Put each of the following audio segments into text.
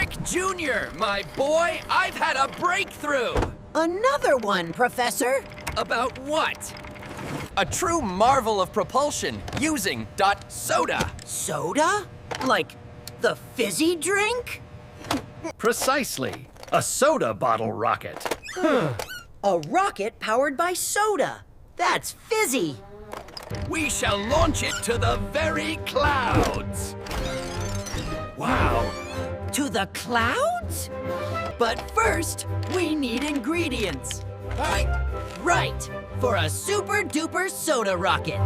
Brick Jr., my boy, I've had a breakthrough! Another one, Professor. About what? A true marvel of propulsion using soda. Soda? Like the fizzy drink? Precisely. A soda bottle rocket. A rocket powered by soda. That's fizzy. We shall launch it to the very clouds. Wow. To the clouds? But first, we need ingredients. Right, for a super duper soda rocket.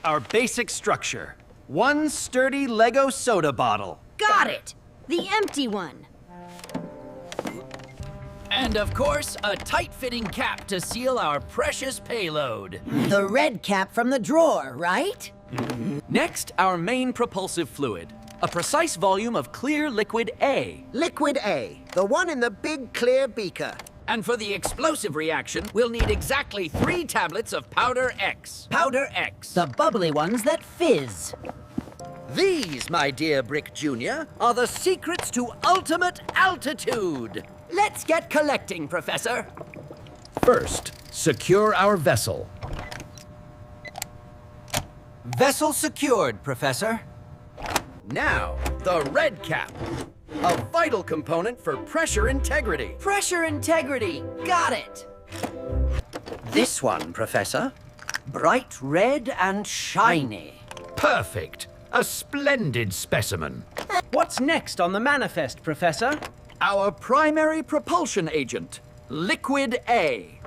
Our basic structure. One sturdy Lego soda bottle. Got it. The empty one. And of course, a tight-fitting cap to seal our precious payload. The red cap from the drawer, right? Next, our main propulsive fluid. A precise volume of clear liquid A. Liquid A, the one in the big clear beaker. And for the explosive reaction, we'll need exactly 3 tablets of powder X. Powder X. The bubbly ones that fizz. These, my dear Brick Jr., are the secrets to ultimate altitude. Let's get collecting, Professor. First, secure our vessel. Vessel secured, Professor. Now, the red cap. A vital component for pressure integrity. Pressure integrity. Got it. This one, Professor. Bright red and shiny. Perfect. A splendid specimen. What's next on the manifest, Professor? Our primary propulsion agent, liquid A.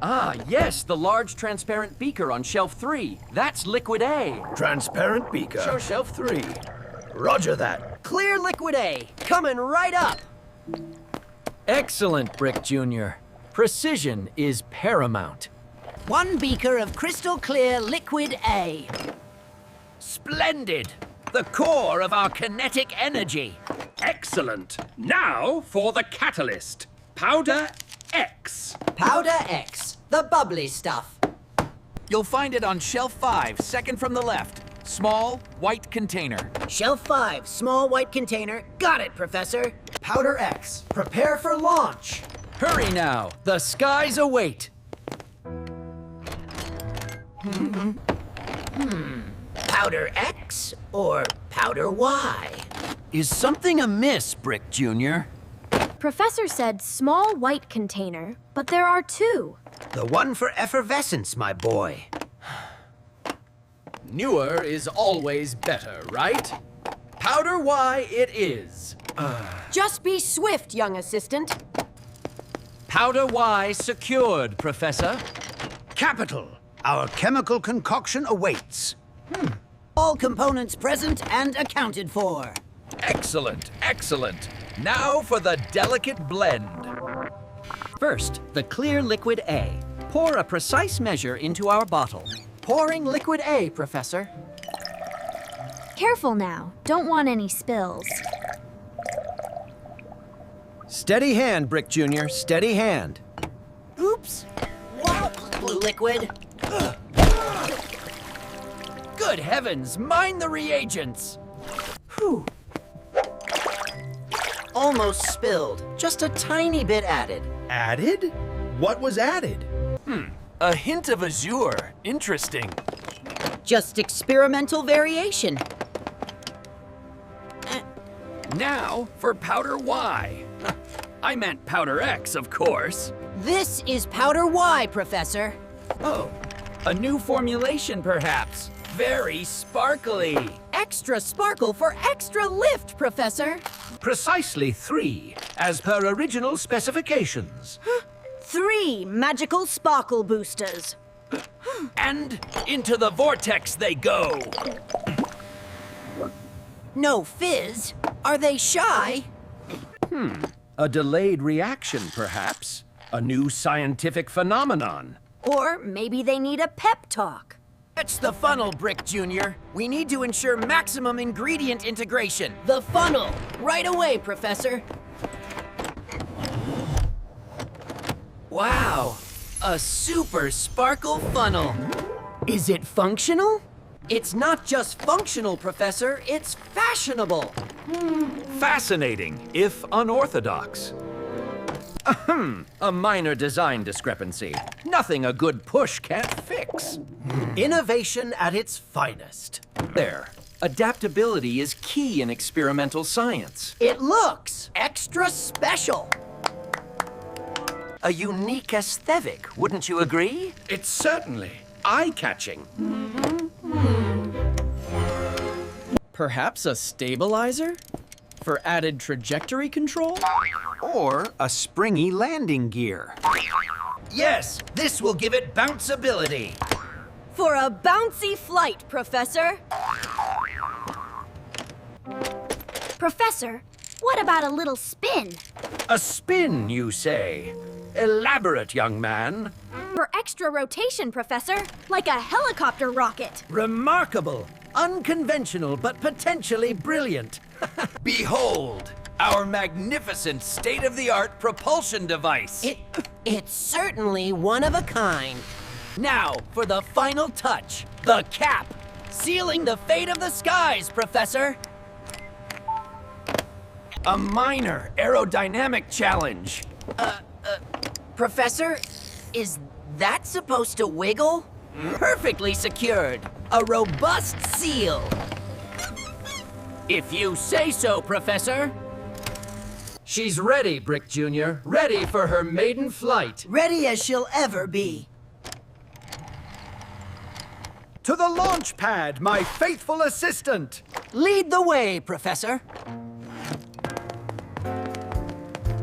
Ah, yes, the large transparent beaker on shelf 3. That's liquid A. Transparent beaker. Show shelf 3. Roger that. Clear liquid A. Coming right up. Excellent, Brick Jr. Precision is paramount. One beaker of crystal clear liquid A. Splendid! The core of our kinetic energy. Excellent. Now for the catalyst. Powder X. Powder X. The bubbly stuff. You'll find it on shelf 5, second from the left. Small, white container. Shelf 5, small white container. Got it, Professor. Powder X. Prepare for launch. Hurry now, the skies await. Powder X or powder Y? Is something amiss, Brick Jr.? Professor said small white container, but there are 2. The one for effervescence, my boy. Newer is always better, right? Powder Y it is. Just be swift, young assistant. Powder Y secured, Professor. Capital. Our chemical concoction awaits. All components present and accounted for. Excellent, excellent. Now for the delicate blend. First, the clear liquid A. Pour a precise measure into our bottle. Pouring liquid A, Professor. Careful now. Don't want any spills. Steady hand, Brick Jr. Steady hand. Oops. Wow. Blue liquid. Good heavens, mind the reagents. Whew. Almost spilled. Just a tiny bit added. Added? What was added? A hint of azure. Interesting. Just experimental variation. Now for powder Y. I meant powder X, of course. This is powder Y, Professor. Oh, a new formulation, perhaps. Very sparkly. Extra sparkle for extra lift, Professor. Precisely 3, as per original specifications. 3 magical sparkle boosters. And into the vortex they go. No fizz. Are they shy? A delayed reaction, perhaps. A new scientific phenomenon. Or maybe they need a pep talk. That's the funnel, Brick Jr. We need to ensure maximum ingredient integration. The funnel. Right away, Professor. Wow, a super sparkle funnel. Is it functional? It's not just functional, Professor, it's fashionable. Fascinating, if unorthodox. Ahem, a minor design discrepancy. Nothing a good push can't fix. Innovation at its finest. There. Adaptability is key in experimental science. It looks extra special. A unique aesthetic, wouldn't you agree? It's certainly eye-catching. Perhaps a stabilizer? For added trajectory control? Or a springy landing gear. Yes, this will give it bounceability. For a bouncy flight, Professor. Professor, what about a little spin? A spin, you say? Elaborate, young man. For extra rotation, Professor, like a helicopter rocket. Remarkable, unconventional, but potentially brilliant. Behold, our magnificent state-of-the-art propulsion device. It's certainly one of a kind. Now, for the final touch, the cap. Sealing the fate of the skies, Professor. A minor aerodynamic challenge. Professor, is that supposed to wiggle? Perfectly secured. A robust seal. If you say so, Professor. She's ready, Brick Jr., ready for her maiden flight. Ready as she'll ever be. To the launchpad, my faithful assistant. Lead the way, Professor.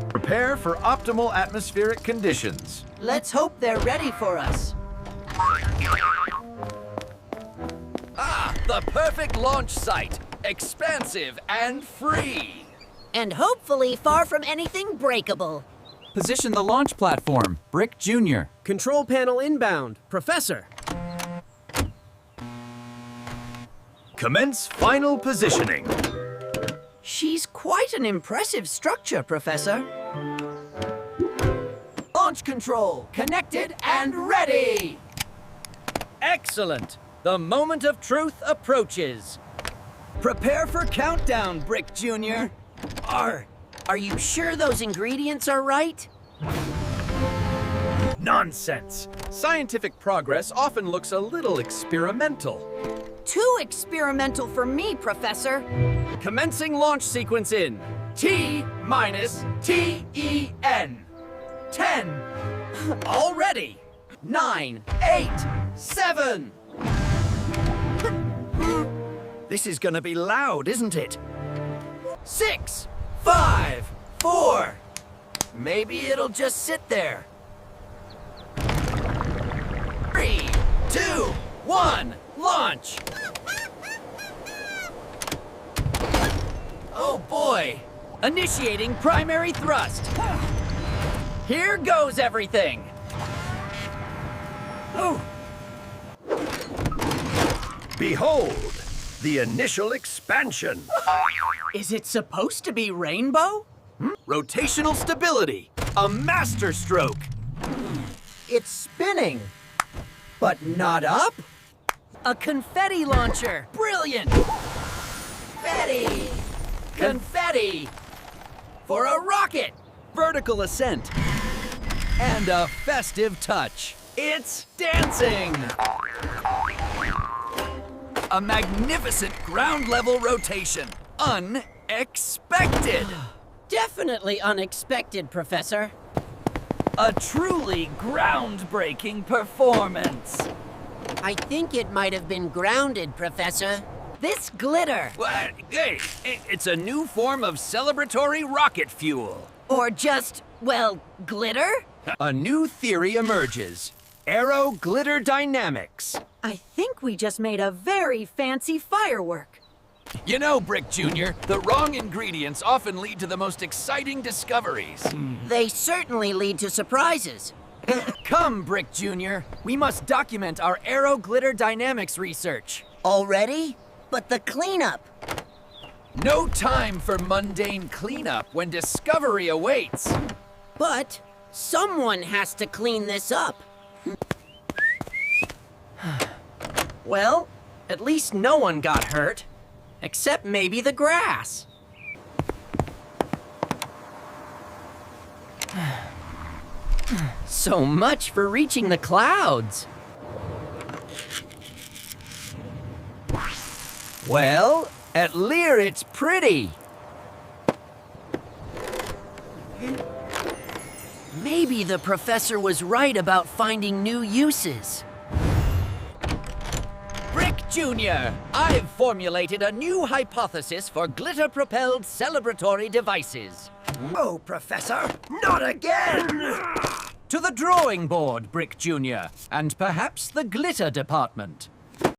Prepare for optimal atmospheric conditions. Let's hope they're ready for us. The perfect launch site. Expansive and free. And hopefully far from anything breakable. Position the launch platform, Brick Jr. Control panel inbound. Professor. Commence final positioning. She's quite an impressive structure, Professor. Launch control, connected and ready! Excellent. The moment of truth approaches. Prepare for countdown, Brick Jr. Are you sure those ingredients are right? Nonsense. Scientific progress often looks a little experimental. Too experimental for me, Professor. Commencing launch sequence in T-T-E-N. 10. Already. 9, 8, 7. This is gonna be loud, isn't it? 6, 5, 4. Maybe it'll just sit there. 3, 2, 1, launch! Oh boy! Initiating primary thrust. Here goes everything! Oh. Behold, the initial expansion. Is it supposed to be rainbow? Rotational stability. A master stroke. It's spinning, but not up? A confetti launcher. Brilliant! Confetti! Confetti! For a rocket! Vertical ascent. And a festive touch. It's dancing! A magnificent ground-level rotation. Unexpected! Definitely unexpected, Professor. A truly groundbreaking performance. I think it might have been grounded, Professor. This glitter! What? Hey, it's a new form of celebratory rocket fuel. Or just, well, glitter? A new theory emerges. Aero glitter dynamics. I think we just made a very fancy firework. You know, Brick Jr., the wrong ingredients often lead to the most exciting discoveries. They certainly lead to surprises. Come, Brick Jr., we must document our aero glitter dynamics research. Already? But the cleanup. No time for mundane cleanup when discovery awaits. But someone has to clean this up. Well, At least no one got hurt. Except maybe the grass. So much for reaching the clouds. Well, at Lear it's pretty. Maybe the professor was right about finding new uses. Brick Jr., I've formulated a new hypothesis for glitter-propelled celebratory devices. Oh, Professor, not again! To the drawing board, Brick Jr., and perhaps the glitter department.